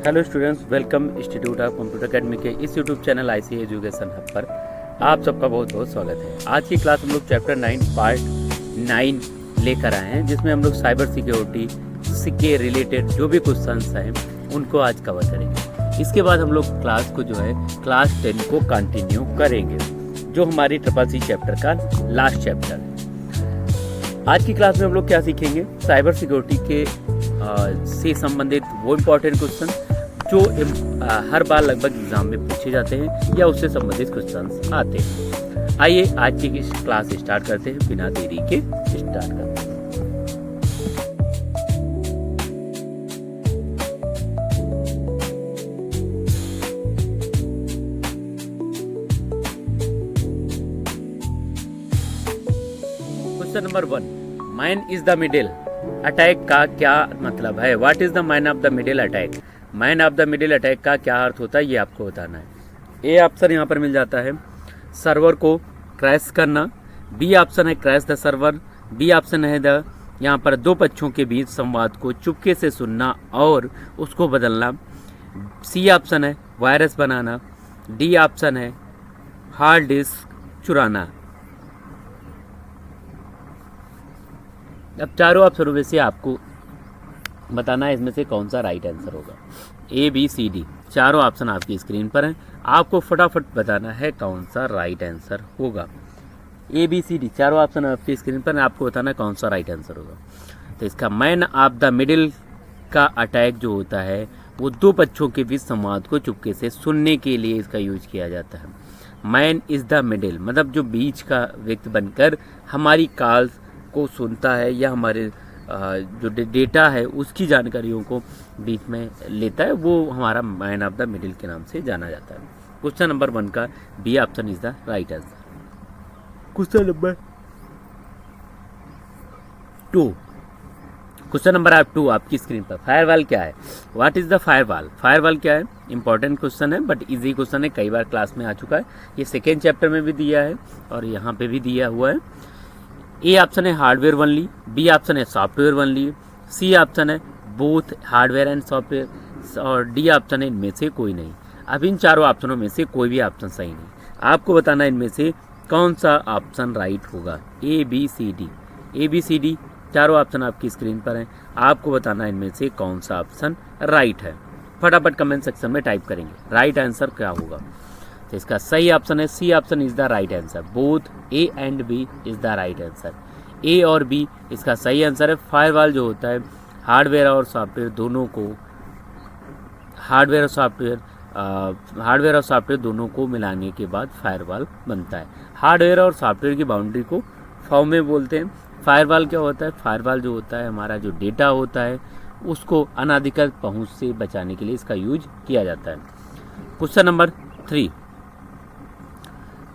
Hello students, welcome institute of computer academy के इस YouTube channel IC education hub पर आप सबका बहुत बहुत स्वागत है। आज की क्लास हम लोग चैप्टर 9 पार्ट 9 लेकर आए हैं, जिसमें हम लोग साइबर सिक्योरिटी के रिलेटेड जो भी क्वेश्चंस हैं उनको आज कवर करेंगे। इसके बाद हम लोग क्लास को जो है क्लास 10 को कंटिन्यू करेंगे, जो हमारी CCC चैप्टर का लास्ट चैप्टर है। आज की क्लास में हम लोग क्या सीखेंगे, साइबर सिक्योरिटी के से संबंधित वो इम्पोर्टेंट क्वेश्चन जो हर बार लगभग एग्जाम में पूछे जाते हैं या उससे संबंधित क्वेश्चंस आते हैं। आइए आज की क्लास स्टार्ट करते हैं, बिना देरी के स्टार्ट करते हैं। Question number 1, man is the middle attack का क्या मतलब है? What is the man of the middle attack? Man of the middle attack का क्या अर्थ होता है, ये आपको बताना है। ए ऑप्शन यहाँ पर मिल जाता है सर्वर को क्रैश करना, बी ऑप्शन है crash the server, B option है यहाँ पर दो पक्षों के बीच संवाद को चुपके से सुनना और उसको बदलना, सी ऑप्शन है वायरस बनाना, डी ऑप्शन है हार्ड डिस्क चुराना। अब चारों ऑप्शनों में से आपको बताना है इसमें से कौन सा राइट आंसर होगा। ए बी सी डी चारों ऑप्शन आपकी स्क्रीन पर हैं, आपको फटाफट बताना है कौन सा राइट आंसर होगा। ए बी सी डी चारों ऑप्शन आपकी स्क्रीन पर हैं, आपको बताना है कौन सा राइट आंसर होगा। तो इसका मैन ऑफ द मिडिल का अटैक जो होता है वो दो पक्षों के बीच संवाद को चुपके से सुनने के लिए इसका यूज किया जाता है। मैन इज द मिडिल मतलब जो बीच का व्यक्ति बनकर हमारी कॉल्स को सुनता है या हमारे जो डेटा है उसकी जानकारियों को बीच में लेता है, वो हमारा मैन ऑफ द मिडिल के नाम से जाना जाता है। क्वेश्चन नंबर 1 का B option is the right answer. Question number 2, question number 2 आपकी स्क्रीन पर, फायरवॉल क्या है? What is the firewall? Firewall क्या है? इंपॉर्टेंट क्वेश्चन है बट इजी क्वेश्चन है, कई बार क्लास में आ चुका है। ये सेकेंड चैप्टर में भी दिया है और यहाँ पे भी दिया हुआ है। ए ऑप्शन है हार्डवेयर ओनली, बी ऑप्शन है सॉफ्टवेयर ओनली, सी ऑप्शन है बोथ हार्डवेयर एंड सॉफ्टवेयर और डी ऑप्शन है इनमें से कोई नहीं। अब इन चारों ऑप्शनों में से कोई भी ऑप्शन सही नहीं, आपको बताना है इनमें से कौन सा ऑप्शन राइट होगा। A B C D, A B C D चारों ऑप्शन आपकी स्क्रीन पर हैं, आपको बताना है इनमें से कौन सा ऑप्शन राइट है। फटाफट कमेंट सेक्शन में टाइप करेंगे राइट आंसर क्या होगा। तो इसका सही ऑप्शन है C option is the right answer, both A and B is the right answer. A और बी इसका सही आंसर है। फायरवॉल जो होता है हार्डवेयर और सॉफ्टवेयर दोनों को, हार्डवेयर और सॉफ्टवेयर दोनों को मिलाने के बाद फायरवॉल बनता है। हार्डवेयर और सॉफ्टवेयर की बाउंड्री को फॉर्म में बोलते हैं। फायरवॉल क्या होता है? फायरवॉल जो होता है हमारा जो डेटा होता है उसको अनाधिकृत पहुंच से बचाने के लिए इसका यूज किया जाता है। क्वेश्चन नंबर 3,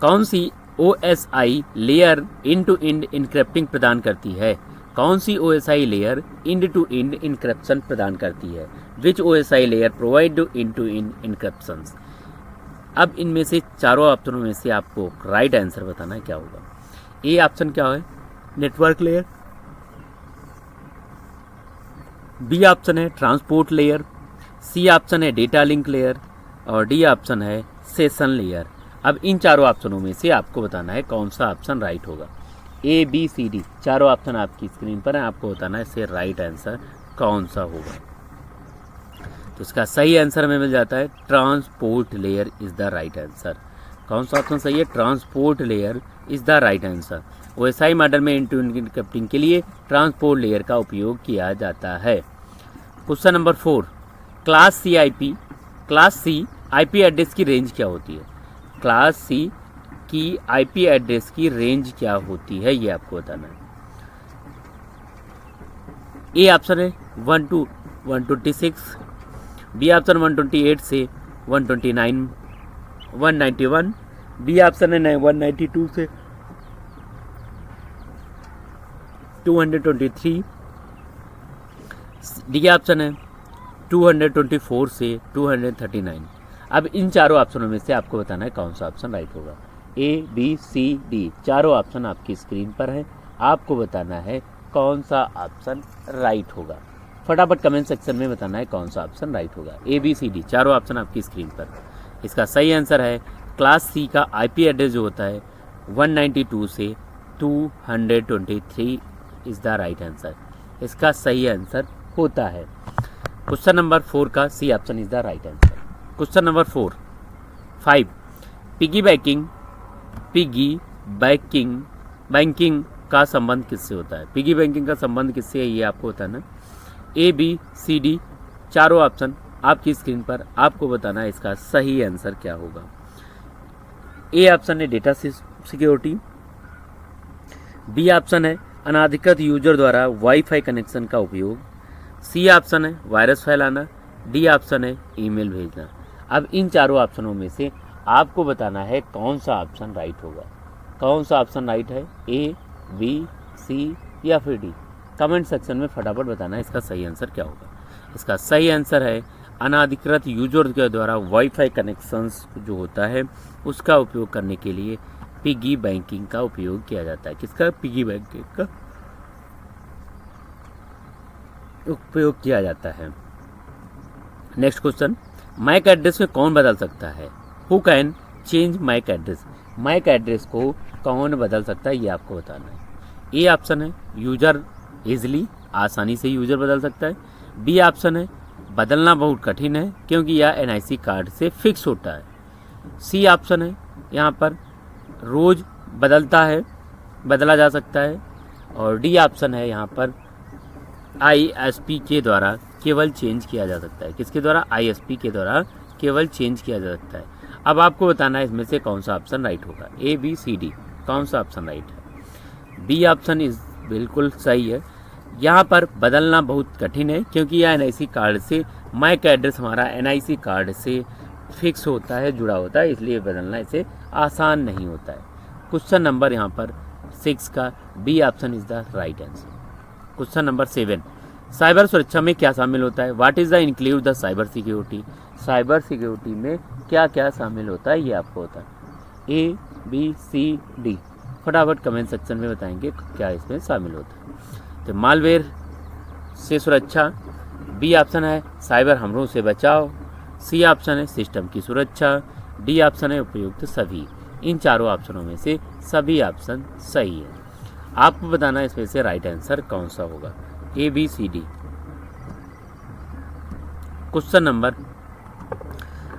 कौन सी OSI layer end to end encrypting प्रदान करती है? कौन सी OSI layer end to end encryption प्रदान करती है? Which OSI layer provide end to end encryption? अब इनमें से चारों ऑप्शनों में से आपको राइट आंसर बताना है क्या होगा। ए ऑप्शन क्या है नेटवर्क लेयर, बी ऑप्शन है ट्रांसपोर्ट लेयर, सी ऑप्शन है डेटा लिंक लेयर और डी ऑप्शन है सेशन लेयर। अब इन चारों ऑप्शनों में से आपको बताना है कौन सा ऑप्शन राइट होगा। ए बी सी डी चारों ऑप्शन आपकी स्क्रीन पर हैं, आपको बताना है इससे राइट आंसर कौन सा होगा। तो इसका सही आंसर हमें मिल जाता है transport layer is the right answer. कौन सा ऑप्शन सही है? Transport layer is the right answer. OSI model में इंड टू इंड इनक्रिप्टिंग के लिए ट्रांसपोर्ट लेयर का उपयोग किया जाता है। Question number 4, class C IP address की रेंज क्या होती है? क्लास सी की IP एड्रेस की रेंज क्या होती है ये आपको बताना है। ए ऑप्शन है 1 to 126, बी ऑप्शन 128 से 129 191, बी ऑप्शन है 192 से 223, डी ऑप्शन है 224 से 239। अब इन चारों ऑप्शनों में से आपको बताना है कौन सा ऑप्शन राइट होगा। ए बी सी डी चारों ऑप्शन आपकी स्क्रीन पर हैं, आपको बताना है कौन सा ऑप्शन राइट होगा। फटाफट कमेंट सेक्शन में बताना है कौन सा ऑप्शन राइट होगा। ए बी सी डी चारों ऑप्शन आपकी स्क्रीन पर। इसका सही आंसर है क्लास सी का आईपी एड्रेस जो होता है 192 से 223 इज द राइट आंसर। इसका सही आंसर होता है क्वेश्चन नंबर 4 का C option is the right answer. Question number 5 piggy banking का संबंध किससे होता है? पिगी बैंकिंग का संबंध किससे है ये आपको बताना। ए बी सी डी चारों ऑप्शन आपकी स्क्रीन पर, आपको बताना है इसका सही आंसर क्या होगा। ए ऑप्शन है डेटा सिक्योरिटी, बी ऑप्शन है अनाधिकृत यूजर द्वारा वाईफाई कनेक्शन का उपयोग, सी ऑप्शन है वायरस फैलाना, डी ऑप्शन है ईमेल भेजना। अब इन चारों ऑप्शनों में से आपको बताना है कौन सा ऑप्शन राइट होगा। कौन सा ऑप्शन राइट है, ए बी सी या फिर डी? कमेंट सेक्शन में फटाफट बताना है इसका सही आंसर क्या होगा। इसका सही आंसर है अनाधिकृत यूजर के द्वारा वाईफाई कनेक्शंस जो होता है उसका उपयोग करने के लिए पिगी बैंकिंग का उपयोग किया जाता है। किसका? पिगी बैंकिंग का उपयोग किया जाता है। नेक्स्ट क्वेश्चन, मैक एड्रेस में कौन बदल सकता है? Who can change MAC address? MAC address को कौन बदल सकता है ये आपको बताना है। ए ऑप्शन है यूजर इजली, आसानी से यूजर बदल सकता है। बी ऑप्शन है बदलना बहुत कठिन है क्योंकि यह एनआईसी कार्ड से फिक्स होता है। सी ऑप्शन है यहाँ पर रोज बदला जा सकता है। और डी ऑप्शन है यहाँ पर आईएसपी के द्वारा केवल चेंज किया जा सकता है। किसके द्वारा? आईएसपी के द्वारा केवल चेंज किया जा सकता है। अब आपको बताना है इसमें से कौन सा ऑप्शन राइट होगा। ए बी सी डी कौन सा ऑप्शन राइट है? बी ऑप्शन इज बिल्कुल सही है। यहाँ पर बदलना बहुत कठिन है क्योंकि यह एनआईसी कार्ड से, मैक एड्रेस हमारा एनआईसी कार्ड से फिक्स होता है, जुड़ा होता है, इसलिए बदलना इसे आसान नहीं होता है। क्वेश्चन नंबर यहाँ पर 6 का B option is the right answer. Question number 7, cyber सुरक्षा में क्या शामिल होता है? What is the include the cyber security? Cyber security में क्या क्या शामिल होता है ये आपको होता है। ए बी सी डी फटाफट कमेंट सेक्शन में बताएंगे क्या इसमें शामिल होता है। तो मालवेयर से सुरक्षा, बी ऑप्शन है साइबर हमलों से बचाव, सी ऑप्शन है सिस्टम की सुरक्षा, डी ऑप्शन है उपयुक्त सभी। इन चारों ऑप्शनों में से सभी ऑप्शन सही है। आपको बताना है इसमें से राइट आंसर कौन सा होगा। A B C D. Question number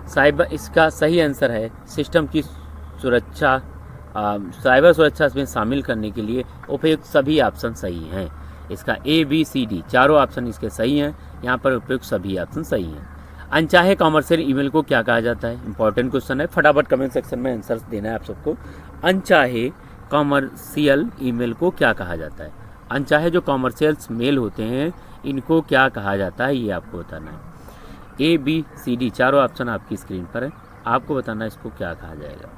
cyber, इसका सही आंसर है सिस्टम की सुरक्षा, साइबर सुरक्षा में शामिल करने के लिए उपयुक्त सभी ऑप्शन सही हैं। इसका ए बी सी डी चारों ऑप्शन इसके सही हैं। यहाँ पर उपयुक्त सभी ऑप्शन सही हैं। अनचाहे कॉमर्शियल ईमेल को क्या कहा जाता है? इंपॉर्टेंट क्वेश्चन है, फटाफट कमेंट सेक्शन में आंसर देना है आप सबको। अनचाहे कॉमर्शियल ईमेल को क्या कहा जाता है? अनचाहे जो कॉमर्शियल मेल होते हैं इनको क्या कहा जाता है ये आपको बताना है। ए बी सी डी चारों ऑप्शन आपकी स्क्रीन पर है, आपको बताना है इसको क्या कहा जाएगा।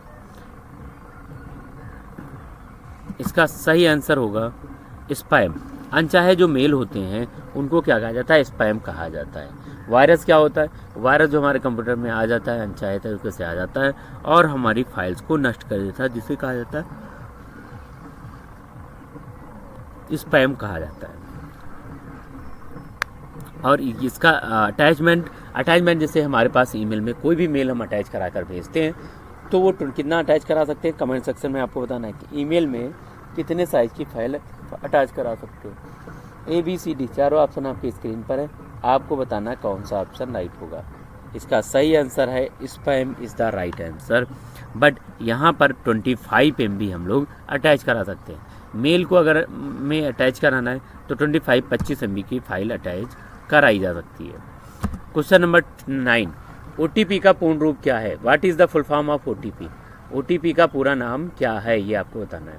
इसका सही आंसर होगा स्पैम। अनचाहे जो मेल होते हैं उनको क्या कहा जाता है? स्पैम कहा जाता है। वायरस क्या होता है? वायरस जो हमारे कंप्यूटर में आ जाता है अनचाहे तरीके से आ जाता है और हमारी फाइल्स को नष्ट कर देता है, जिसे कहा जाता है स्पैम कहा जाता है। और इसका अटैचमेंट जैसे हमारे पास ईमेल में कोई भी मेल हम अटैच करा कर भेजते हैं तो वो कितना अटैच करा सकते हैं? कमेंट सेक्शन में आपको बताना है कि ईमेल में कितने साइज की फाइल अटैच करा सकते हो। ए बी सी डी चारों ऑप्शन आपकी स्क्रीन पर है, आपको बताना है कौन सा ऑप्शन राइट होगा। इसका सही आंसर है spam is the right answer. But यहाँ पर 25 MB हम लोग अटैच करा सकते हैं। मेल को अगर में अटैच कराना है तो 25 MB की फाइल अटैच कराई जा सकती है। क्वेश्चन नंबर 9, OTP का पूर्ण रूप क्या है? What is the full form of OTP? OTP का पूरा नाम क्या है ये आपको बताना है।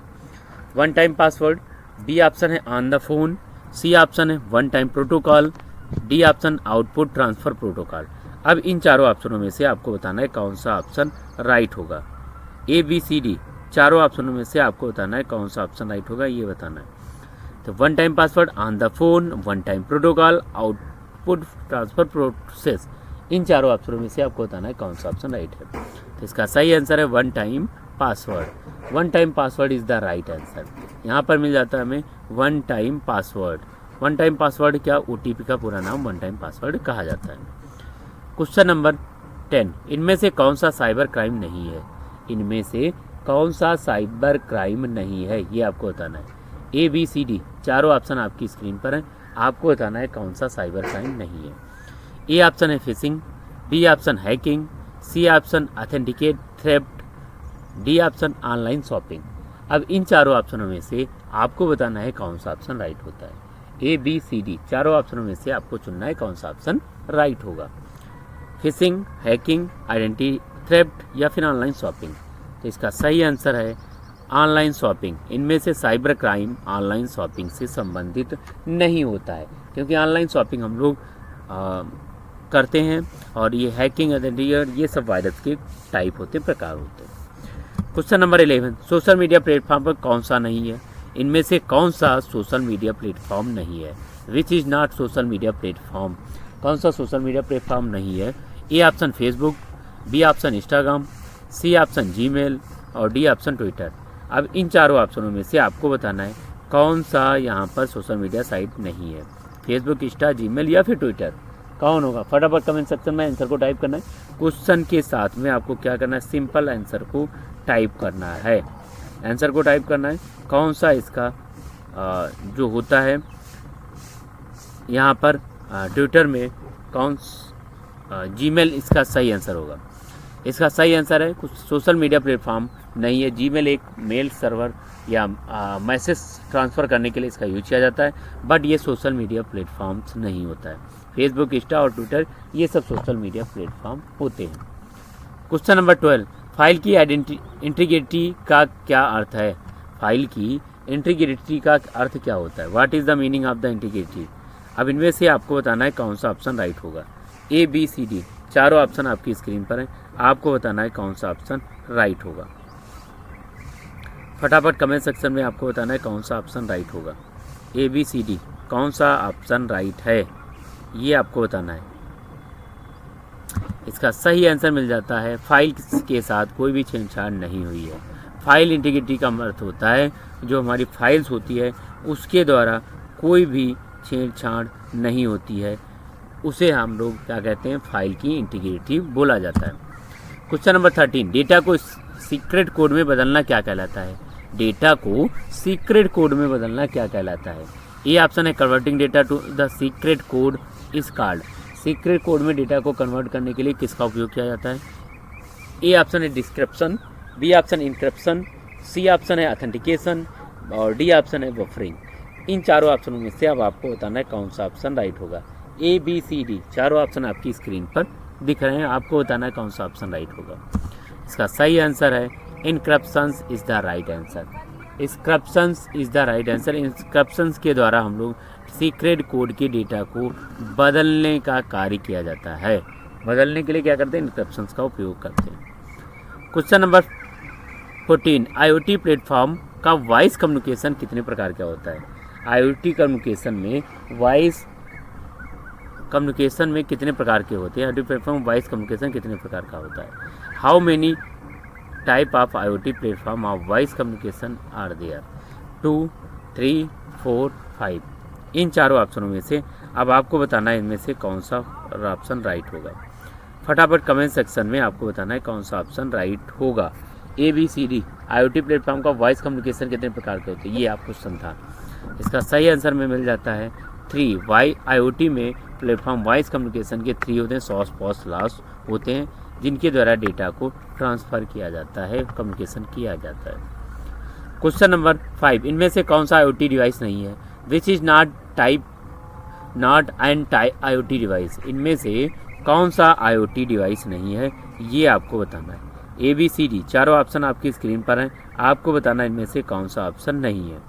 One time password, B option है on the phone, C option है one time protocol, D option output transfer protocol. अब इन चारों ऑप्शनों में से आपको बताना है कौन सा ऑप्शन राइट होगा। ए बी सी डी चारों ऑप्शनों में से आपको बताना है कौन सा ऑप्शन राइट होगा, ये बताना है। तो one time password, on the phone, one time protocol, output transfer process, इन चारों ऑप्शनों में से आपको बताना है कौन सा ऑप्शन राइट है। तो इसका सही आंसर है one time password. One time password is the right answer. यहाँ पर मिल जाता है हमें one time password. One time password क्या, OTP का पूरा नाम वन टाइम पासवर्ड कहा जाता है। क्वेश्चन नंबर 10, इनमें से कौन सा साइबर क्राइम नहीं है? इनमें से कौन सा साइबर क्राइम नहीं है, ये आपको बताना है। ABCD चारों ऑप्शन आपकी स्क्रीन पर हैं, आपको बताना है कौन सा साइबर क्राइम नहीं है। ए ऑप्शन है phishing, B option hacking, C option authenticate theft, D option online shopping. अब इन चारों ऑप्शनों में से आपको बताना है कौन सा ऑप्शन राइट होता है। ABCD चारों ऑप्शनों में से आपको चुनना है कौन सा ऑप्शन राइट होगा। फिशिंग, हैकिंग, आइडेंटिटी थ्रेफ्ट या फिर ऑनलाइन शॉपिंग। तो इसका सही आंसर है ऑनलाइन शॉपिंग। इनमें से साइबर क्राइम ऑनलाइन शॉपिंग से संबंधित नहीं होता है, क्योंकि ऑनलाइन शॉपिंग हम लोग करते हैं और ये हैकिंग, आइडेंटिटी, ये सब वायरस के टाइप होते, प्रकार होते हैं। Question number 11, social media platform पर कौन सा नहीं है? इनमें से कौन सा सोशल मीडिया प्लेटफॉर्म नहीं है? Which is not social media platform, कौन सा सोशल मीडिया प्लेटफॉर्म नहीं है? A option Facebook, B option Instagram, C option Gmail और डी ऑप्शन ट्विटर। अब इन चारों ऑप्शनों में से आपको बताना है कौन सा यहाँ पर सोशल मीडिया साइट नहीं है। फेसबुक, इंस्टा, जीमेल या फिर ट्विटर, कौन होगा? फटाफट कमेंट सेक्शन में आंसर को टाइप करना है। क्वेश्चन के साथ में आपको क्या करना है, सिंपल आंसर को टाइप करना है। आंसर को टाइप करना है कौन सा इसका जो होता है यहाँ पर ट्विटर में कौन जीमेल इसका सही आंसर होगा। इसका सही आंसर है कुछ सोशल मीडिया प्लेटफॉर्म नहीं है। जीमेल एक मेल सर्वर या मैसेज ट्रांसफ़र करने के लिए इसका यूज किया जाता है, बट ये सोशल मीडिया प्लेटफॉर्म्स नहीं होता है। फेसबुक, इंस्टा और ट्विटर ये सब सोशल मीडिया प्लेटफॉर्म होते हैं। क्वेश्चन नंबर 12, फाइल की इंटीग्रिटी का क्या अर्थ है? फाइल की इंटीग्रिटी का अर्थ क्या होता है? What is the meaning of the integrity? अब इनमें से आपको बताना है कौन सा ऑप्शन राइट होगा। ABCD चारों ऑप्शन आपकी स्क्रीन पर हैं, आपको बताना है कौन सा ऑप्शन राइट होगा। फटाफट कमेंट सेक्शन में आपको बताना है कौन सा ऑप्शन राइट होगा। ABCD कौन सा ऑप्शन राइट है, ये आपको बताना है। इसका सही आंसर मिल जाता है फाइल के साथ कोई भी छेड़छाड़ नहीं हुई है। फाइल इंटीग्रिटी का अर्थ होता है जो हमारी फाइल्स होती है उसके द्वारा कोई भी छेड़छाड़ नहीं होती है, उसे हम लोग क्या कहते हैं, फाइल की इंटीग्रिटी बोला जाता है। क्वेश्चन नंबर 13, डेटा को सीक्रेट कोड में बदलना क्या कहलाता है? डेटा को सीक्रेट कोड में बदलना क्या कहलाता है? ए ऑप्शन है converting data to the secret code is called. Secret code में डेटा को कन्वर्ट करने के लिए किसका उपयोग किया जाता है? ए ऑप्शन है description, B option encryption, C option है ऑथेंटिकेशन और डी ऑप्शन है बफरिंग। इन चारों ऑप्शनों में से अब आपको बताना है कौन सा ऑप्शन राइट होगा। ABCD चारों ऑप्शन आपकी स्क्रीन पर दिख रहे हैं, आपको बताना है कौन सा ऑप्शन राइट होगा। इसका सही आंसर है encryptions is the right answer. Encryptions is the right answer. Encryptions के द्वारा हम लोग सीक्रेट कोड के डेटा को बदलने का कार्य किया जाता है। बदलने के लिए क्या करते हैं, इंक्रिप्शंस का उपयोग करते हैं। क्वेश्चन नंबर 14, IoT प्लेटफॉर्म का वॉइस कम्युनिकेशन कितने प्रकार का होता है? IoT कम्युनिकेशन में वॉइस कम्युनिकेशन में कितने प्रकार के होते हैं? IoT प्लेटफॉर्म वॉइस कम्युनिकेशन कितने प्रकार का होता है? How many type of IoT platform of voice communication are there? 2, 3, 4, 5। इन चारों ऑप्शनों में से अब आपको बताना है इनमें से कौन सा ऑप्शन राइट होगा। फटाफट कमेंट सेक्शन में आपको बताना है कौन सा ऑप्शन राइट होगा। ABCD IoT प्लेटफॉर्म का वॉइस कम्युनिकेशन कितने प्रकार के होते हैं, ये आप क्वेश्चन था। इसका सही आंसर में मिल जाता है 3। IoT में प्लेटफॉर्म वॉइस कम्युनिकेशन के 3 होते हैं। सॉस, पॉस, लॉस होते हैं जिनके द्वारा डेटा को ट्रांसफ़र किया जाता है, कम्युनिकेशन किया जाता है। क्वेश्चन नंबर 5, इनमें से कौन सा IoT डिवाइस नहीं है? Which is not an IoT device. इनमें से कौन सा IoT डिवाइस नहीं है, ये आपको बताना है। ABCD चारों ऑप्शन आपकी स्क्रीन पर हैं, आपको बताना है इनमें से कौन सा ऑप्शन नहीं है।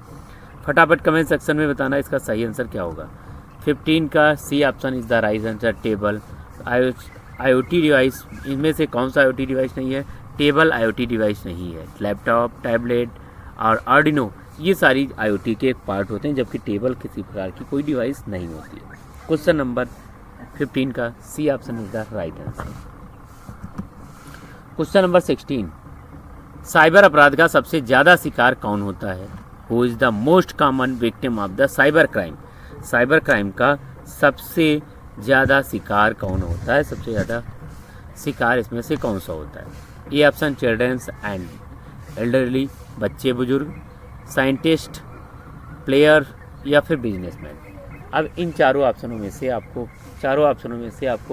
फटाफट कमेंट सेक्शन में बताना इसका सही आंसर क्या होगा। 15 का C option is the right answer, table. IoT device, इनमें से कौन सा IoT डिवाइस नहीं है? टेबल IoT डिवाइस नहीं है। लैपटॉप, टैबलेट और आर्डिनो ये सारी IoT के एक पार्ट होते हैं, जबकि टेबल किसी प्रकार की कोई डिवाइस नहीं होती है। क्वेश्चन नंबर 15 का C option is the right answer. Question number 16, cyber अपराध का सबसे ज़्यादा शिकार कौन होता है? Who is the most common victim of the cyber crime? Cyber crime का सबसे ज़्यादा शिकार कौन होता है, सबसे ज़्यादा शिकार इसमें से कौन सा होता है? A option children's and elderly, बच्चे बुजुर्ग, साइंटिस्ट, प्लेयर या फिर बिजनेसमैन। अब इन चारों ऑप्शनों में से आपको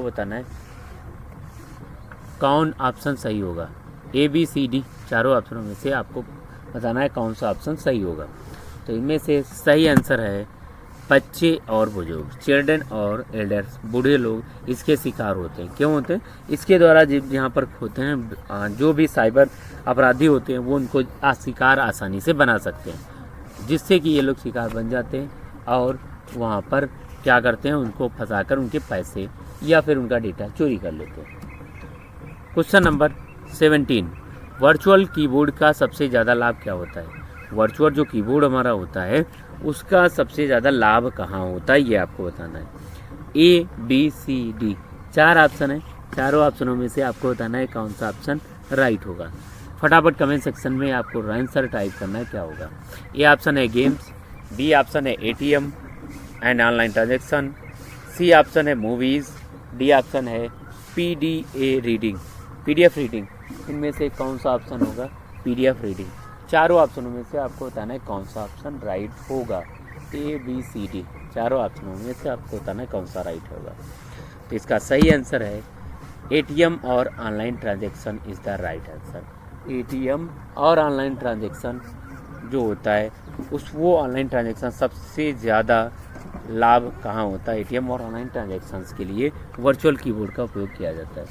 बताना है कौन ऑप्शन सही होगा। ए बी सी डी चारों ऑप्शनों में से आपको बताना है कौन सा ऑप्शन सही होगा। तो इनमें से सही आंसर है बच्चे और बुजुर्ग, चिल्ड्रन और एल्डर्स, बूढ़े लोग इसके शिकार होते हैं। क्यों होते हैं? इसके द्वारा यहाँ पर होते हैं जो भी साइबर अपराधी होते हैं वो उनको शिकार आसानी से बना सकते हैं, जिससे कि ये लोग शिकार बन जाते हैं और वहाँ पर क्या करते हैं, उनको फंसाकर उनके पैसे या फिर उनका डेटा चोरी कर लेते हैं। क्वेश्चन नंबर 17, वर्चुअल कीबोर्ड का सबसे ज़्यादा लाभ क्या होता है? वर्चुअल जो कीबोर्ड हमारा होता है उसका सबसे ज़्यादा लाभ कहाँ होता है, ये आपको बताना है। ए बी सी डी चार ऑप्शन है, चारों ऑप्शनों में से आपको बताना है कौन सा ऑप्शन राइट होगा। फटाफट कमेंट सेक्शन में आपको आंसर टाइप करना है क्या होगा। ए ऑप्शन है गेम्स, बी ऑप्शन है ATM and online transaction, C option है मूवीज़, डी ऑप्शन है पीडीएफ रीडिंग। इनमें से कौन सा ऑप्शन होगा? PDF reading. चारों ऑप्शनों में से आपको बताना है कौन सा ऑप्शन राइट होगा। ए बी सी डी चारों ऑप्शनों में से आपको बताना है कौन सा राइट होगा। तो इसका सही आंसर है एटीएम और online transaction is the right answer. ATM और ऑनलाइन ट्रांजेक्शन जो होता है वो ऑनलाइन ट्रांजेक्शन सबसे ज़्यादा लाभ कहाँ होता है? एटीएम और ऑनलाइन ट्रांजेक्शन्स के लिए वर्चुअल कीबोर्ड का उपयोग किया जाता है।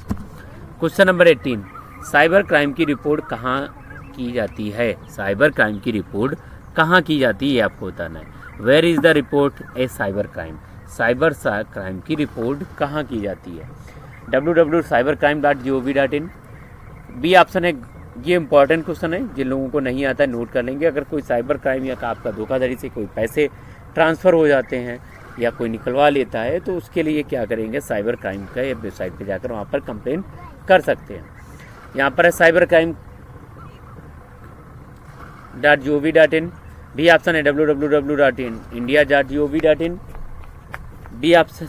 क्वेश्चन नंबर 18, साइबर क्राइम की रिपोर्ट कहाँ की जाती है? साइबर क्राइम की रिपोर्ट कहाँ की जाती है आपको बताना है। Where is the report a cyber crime? Cyber crime की रिपोर्ट कहाँ की जाती है? www.cybercrime.gov.in। बी ऑप्शन है, ये इंपॉर्टेंट क्वेश्चन है, जिन लोगों को नहीं आता है नोट कर लेंगे। अगर कोई साइबर क्राइम या आपका धोखाधड़ी से कोई पैसे ट्रांसफ़र हो जाते हैं या कोई निकलवा लेता है तो उसके लिए क्या करेंगे, साइबर क्राइम का वेबसाइट पे जाकर वहाँ पर कंप्लेन कर सकते हैं। यहाँ पर है cybercrime.gov.in। बी ऑप्शन है www.india.gov.in।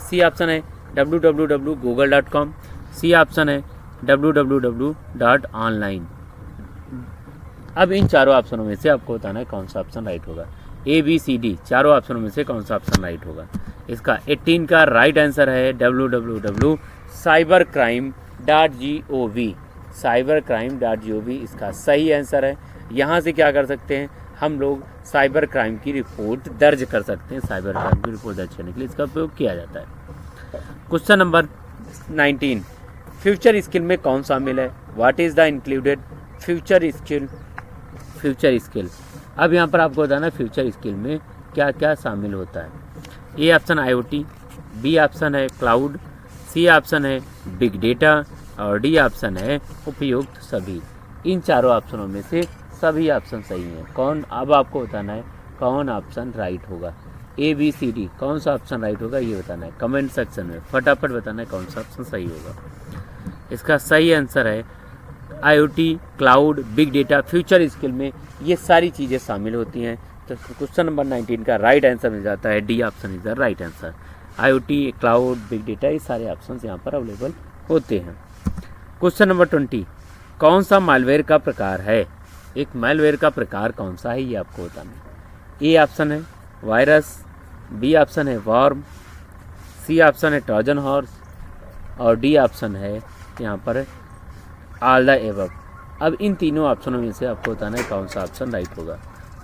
सी ऑप्शन है www.google.com। सी ऑप्शन है www.online। अब इन चारों ऑप्शनों में से आपको बताना है कौन सा ऑप्शन राइट होगा। ए बी सी डी चारों ऑप्शनों में से कौन सा ऑप्शन राइट होगा। इसका 18 का राइट आंसर है www.cybercrime.gov। cybercrime.gov इसका सही आंसर है। यहाँ से क्या कर सकते हैं, हम लोग साइबर क्राइम की रिपोर्ट दर्ज कर सकते हैं। साइबर क्राइम की रिपोर्ट दर्ज करने के लिए इसका उपयोग किया जाता है। क्वेश्चन नंबर 19, फ्यूचर स्किल में कौन शामिल है? What is the included future skill. अब यहाँ पर आपको बताना है फ्यूचर स्किल में क्या क्या शामिल होता है। A option IoT, B option है क्लाउड, सी ऑप्शन है बिग डेटा और डी ऑप्शन है उपयुक्त सभी। इन चारों ऑप्शनों में से सभी ऑप्शन सही हैं। कौन, अब आपको बताना है कौन ऑप्शन राइट होगा। ए बी सी डी कौन सा ऑप्शन राइट होगा ये बताना है कमेंट सेक्शन में। फटाफट बताना है कौन सा ऑप्शन सही होगा। इसका सही आंसर है IoT, cloud, big data, future skill में ये सारी चीज़ें शामिल होती हैं। तो क्वेश्चन नंबर 19 का राइट आंसर मिल जाता है D option is the right answer. IoT, cloud, big data ये सारे ऑप्शन यहाँ पर अवेलेबल होते हैं। क्वेश्चन नंबर 20, कौन सा मालवेयर का प्रकार है? एक मालवेयर का प्रकार कौन सा है ये आपको बताना है। ए ऑप्शन है वायरस, बी ऑप्शन है वॉर्म, सी ऑप्शन है ट्रोजन हॉर्स और डी ऑप्शन है यहाँ पर ऑल द एबव। अब इन तीनों ऑप्शनों में से आपको बताना है कौन सा ऑप्शन राइट होगा।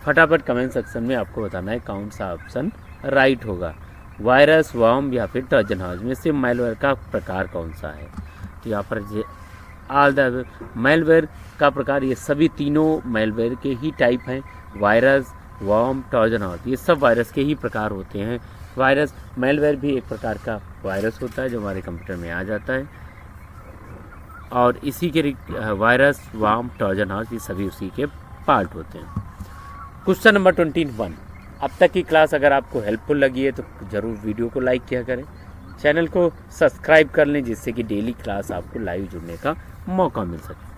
फटाफट कमेंट सेक्शन में आपको बताना है कौन सा ऑप्शन राइट होगा। वायरस, वॉर्म या फिर ट्रोजन हॉर्स में से मालवेयर का प्रकार कौन सा है। तो यहाँ पर ऑल द मालवेयर का प्रकार, ये सभी तीनों मालवेयर के ही टाइप हैं। वायरस, वॉर्म, ट्रोजन हॉर्स ये सब वायरस के ही प्रकार होते हैं। वायरस, मालवेयर भी एक प्रकार का वायरस होता है जो हमारे कंप्यूटर में आ जाता है और इसी के वायरस, वॉर्म, ट्रोजन हॉर्स ये सभी उसी के पार्ट होते हैं। क्वेश्चन नंबर 21, अब तक की क्लास अगर आपको हेल्पफुल लगी है तो ज़रूर वीडियो को लाइक किया करें, चैनल को सब्सक्राइब कर लें जिससे कि डेली क्लास आपको लाइव जुड़ने का मौका मिल सके।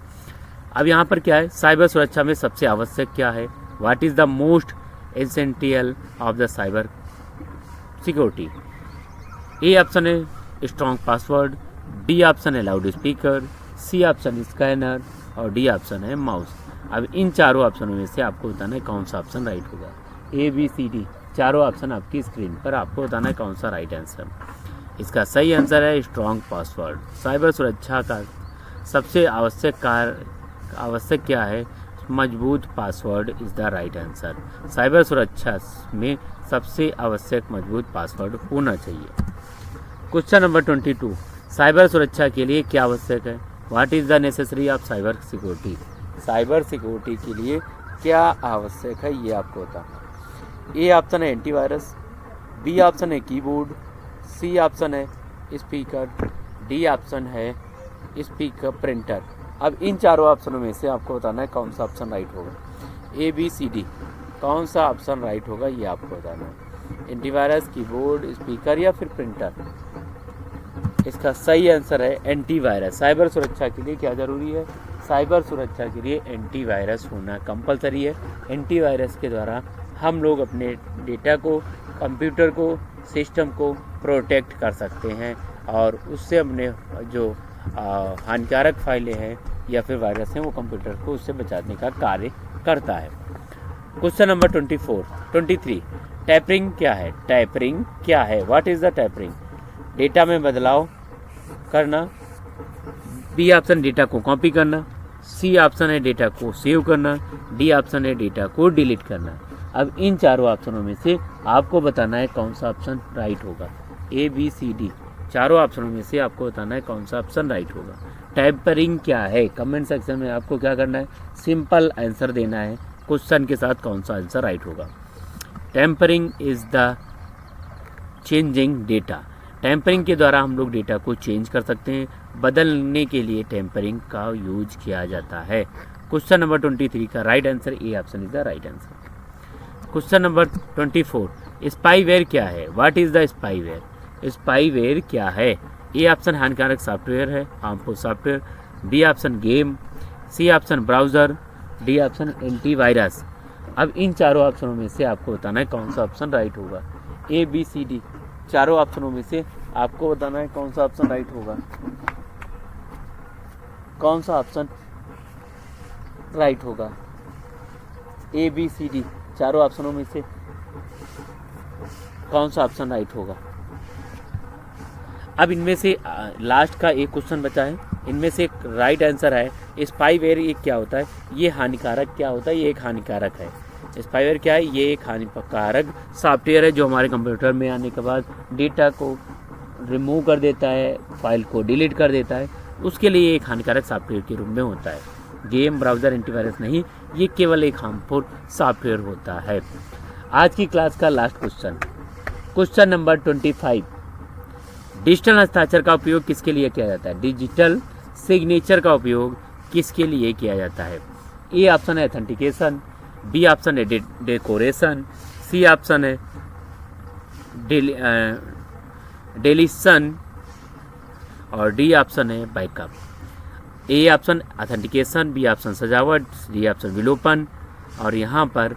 अब यहाँ पर क्या है, साइबर सुरक्षा में सबसे आवश्यक क्या है। What is the most essential of the cyber security. A option है स्ट्रॉन्ग पासवर्ड, डी ऑप्शन है loud speaker, C option scanner और डी ऑप्शन है माउस। अब इन चारों ऑप्शनों में से आपको बताना है कौन सा ऑप्शन राइट होगा। ए बी सी डी चारों ऑप्शन आपकी स्क्रीन पर, आपको बताना है कौन सा राइट आंसर। इसका सही आंसर है स्ट्रॉन्ग पासवर्ड। साइबर सुरक्षा का सबसे आवश्यक क्या है? मजबूत password is the right answer. Cyber सुरक्षा में सबसे आवश्यक मजबूत पासवर्ड होना चाहिए। क्वेश्चन नंबर 22, साइबर सुरक्षा के लिए क्या आवश्यक है? What is the necessary of cyber security? Cyber security के लिए क्या आवश्यक है ये आपको बताना है। ए ऑप्शन है एंटीवायरस, बी ऑप्शन है कीबोर्ड, सी ऑप्शन है स्पीकर, डी ऑप्शन है स्पीकर प्रिंटर। अब इन चारों ऑप्शनों में से आपको बताना है कौन सा ऑप्शन राइट होगा। ए बी सी डी कौन सा ऑप्शन राइट होगा ये आपको बताना है। एंटीवायरस, कीबोर्ड, स्पीकर या फिर प्रिंटर। इसका सही आंसर है एंटीवायरस। साइबर सुरक्षा के लिए क्या ज़रूरी है? साइबर सुरक्षा के लिए एंटीवायरस होना कंपलसरी है। एंटीवायरस के द्वारा हम लोग अपने डेटा को, कंप्यूटर को, सिस्टम को प्रोटेक्ट कर सकते हैं और उससे अपने जो हानिकारक फाइलें हैं या फिर वायरस हैं वो कंप्यूटर को उससे बचाने का कार्य करता है। क्वेश्चन नंबर 23, टैपरिंग क्या है? टैपरिंग क्या है? What is the tapering? Data में बदलाव करना, बी ऑप्शन डेटा को कॉपी करना, सी ऑप्शन है डेटा को सेव करना, डी ऑप्शन है डेटा को डिलीट करना। अब इन चारों ऑप्शनों में से आपको बताना है कौन सा ऑप्शन राइट होगा। ए बी सी डी चारों ऑप्शनों में से आपको बताना है कौन सा ऑप्शन राइट होगा। टैपरिंग क्या है? कमेंट सेक्शन में आपको क्या करना है? सिंपल आंसर देना है क्वेश्चन के साथ कौन सा आंसर राइट होगा। Tampering is the changing data. Tampering के द्वारा हम लोग डेटा को चेंज कर सकते हैं, बदलने के लिए टैम्परिंग का यूज किया जाता है। क्वेश्चन नंबर 23 का right answer A option is the right answer. Question number 24, spyware क्या है? What is the spyware? Spyware क्या है? ए ऑप्शन हानिकारक सॉफ्टवेयर है, harmful software, B option game, C option browser, D option antivirus. अब इन चारों ऑप्शनों में से आपको बताना है कौन सा ऑप्शन राइट होगा। ए बी सी डी चारों ऑप्शनों में से आपको बताना है कौन सा ऑप्शन राइट होगा। कौन सा ऑप्शन राइट होगा? ए बी सी डी चारों ऑप्शनों में से कौन सा ऑप्शन राइट होगा? अब इनमें से लास्ट का एक क्वेश्चन बचा है, इनमें से एक राइट आंसर है स्पाईवेयर। ये क्या होता है? ये हानिकारक क्या होता है? ये एक हानिकारक है। स्पाईवेयर क्या है? ये एक हानिकारक सॉफ्टवेयर है जो हमारे कंप्यूटर में आने के बाद डेटा को रिमूव कर देता है, फाइल को डिलीट कर देता है। उसके लिए एक हानिकारक सॉफ्टवेयर के रूप में होता है। गेम, ब्राउज़र, एंटीवायरस नहीं, ये केवल एक हार्मफुल सॉफ्टवेयर होता है। आज की क्लास का last question, question number 25, digital हस्ताक्षर का उपयोग किसके लिए किया जाता है? डिजिटल सिग्नेचर का उपयोग किसके लिए किया जाता है? ए ऑप्शन है ऑथेंटिकेशन, बी ऑप्शन है डेकोरेशन, सी ऑप्शन है डिलीशन और डी ऑप्शन है backup. A option authentication, B option सजावट, डी ऑप्शन विलोपन और यहाँ पर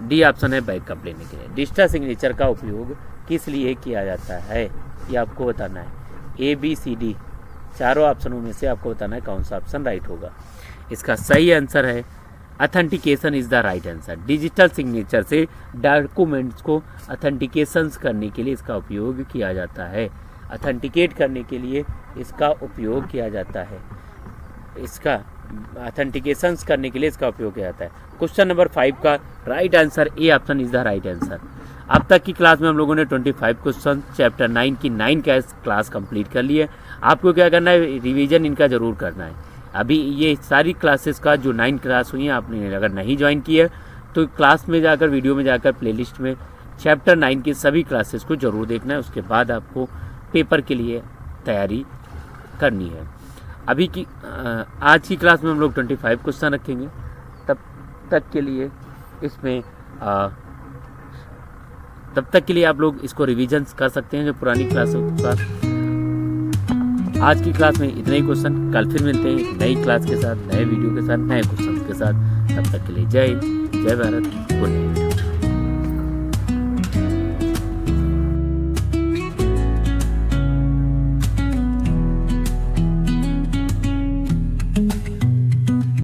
डी ऑप्शन है बैकअप लेने के लिए। डिजिटल सिग्नेचर का उपयोग किस लिए किया जाता है ये आपको बताना है। ए बी सी डी चारों ऑप्शनों में से आपको बताना है कौन सा ऑप्शन राइट होगा। इसका सही आंसर है authentication is the right answer. Digital signature से डॉक्यूमेंट्स को ऑथेंटिकेशंस करने के लिए इसका उपयोग किया जाता है। ऑथेंटिकेट करने के लिए इसका उपयोग किया जाता है। इसका ऑथेंटिकेशंस करने के लिए इसका उपयोग किया जाता है। क्वेश्चन नंबर 5 का right answer A option is the right answer. अब तक की क्लास में हम लोगों ने 25 क्वेश्चन चैप्टर 9 की 9 का क्लास कंप्लीट कर ली है। आपको क्या करना है? रिवीजन इनका ज़रूर करना है। अभी ये सारी क्लासेस का जो 9 क्लास हुई हैं आपने अगर नहीं ज्वाइन की है तो क्लास में जाकर, वीडियो में जाकर प्लेलिस्ट में चैप्टर 9 की सभी क्लासेस को ज़रूर देखना है। उसके बाद आपको पेपर के लिए तैयारी करनी है। अभी की आज की क्लास में हम लोग 25 क्वेश्चन रखेंगे। तब तक के लिए आप लोग इसको रिवीजन कर सकते हैं जो पुरानी क्लासों का। आज की क्लास में इतने ही क्वेश्चन, कल फिर मिलते हैं नई क्लास के साथ, नए वीडियो के साथ, नए क्वेश्चन के साथ। तब तक के लिए जय हिंद, जय भारत, गुड नाइट।